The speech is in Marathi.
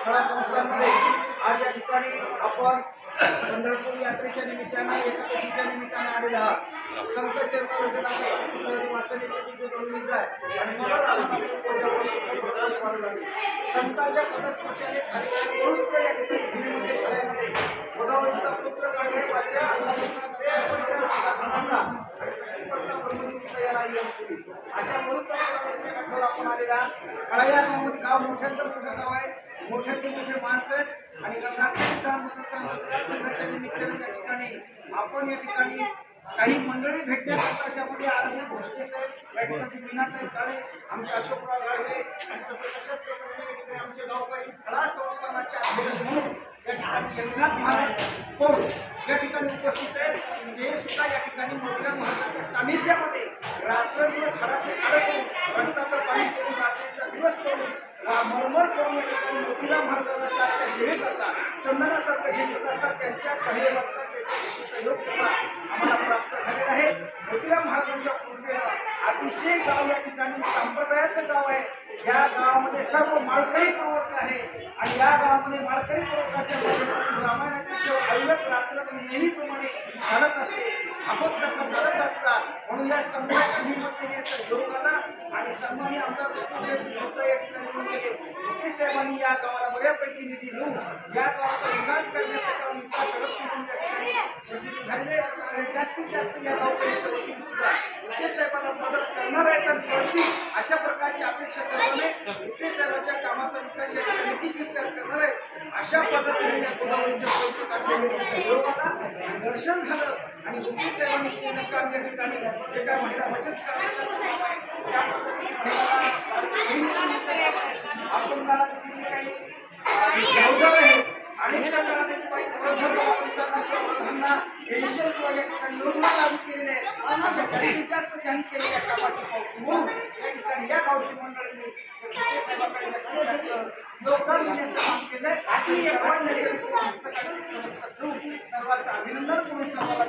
कला संस्थांमध्ये आज या ठिकाणी आपण पंढरपूर यात्रेच्या निमित्तानं एकादशीच्या निमित्तानं आलेला आहात। संत आणि संतांच्या पदस्पर्शाने गोदावरीचा पुत्र अशा म्हणून आपण आलेला कळाया गावामध्ये गाव मोठ्याचं मोठं गाव आहे, मोठ्यातले मोठे माणसं आहेत आणि संघाच्या निमित्ताने या ठिकाणी आपण या ठिकाणी काही मंडळी भेटण्याकरता त्यामध्ये आनंद भोसले साहेब या ठिकाणी मीनाताई काळे, आमचे अशोकराव गाळवे आणि आमचे गावकरी कला संस्थानाचे अध्यक्ष म्हणून या ठिकाणी एकनाथ महाराज कोण या ठिकाणी उपस्थित आहेत। ते सुद्धा या ठिकाणी मोठ्या महाराजांच्या सानिध्यामध्ये रात्रदिवस हाडाचे हाड करून रक्ताचं पाणी करून रात्रीचा दिवस करून मरमर करून या ठिकाणी मोतीराम महाराजांच्या सेवे करतात, चंदनासारखं घेत असतात। त्यांच्या सहयोगाचा सहयोग सुद्धा आम्हाला प्राप्त झालेला आहे। मोतीराम महाराजांच्या पूर्वेला अतिशय गाव या ठिकाणी संप्रदायाचं गाव आहे। या गावामध्ये सर्व माळकरी प्रवर्ग आहे आणि या गावामध्ये माळकरी प्रवर्गाच्या माध्यमातून रामायणाची सेवा अविरत रात्र नेहमीप्रमाणे चालत असते, अपघात चालत असतात। म्हणून या समाजाच्या हिंमतीने योग आला आणि सन्मानी आमदार या ठिकाणी साहेबांनी या गावाला बऱ्यापैकी निधी देऊन या गावाचा विकास करण्याचा काम झालेले जास्तीत जास्त या गावकऱ्यांच्या वतीने सुद्धा साहेबांना मदत करणार आहे तर करतील अशा प्रकारची अपेक्षा करणे साहेबांच्या कामाचा विकास या ठिकाणी विचार करणार आहे। अशा पद्धतीने या गोदावरीच्या दर्शन झालं आणि साहेबांनी केलेलं काम या ठिकाणी जे काय महिला बचत करण्याचं काम आहे त्या आपण मला काही आणि जास्त जाहीर केलेल्या कामाची या गावची मंडळींनी योगदान देण्याचं काम केलंय सर्वांचं अभिनंदन करून सर्वांना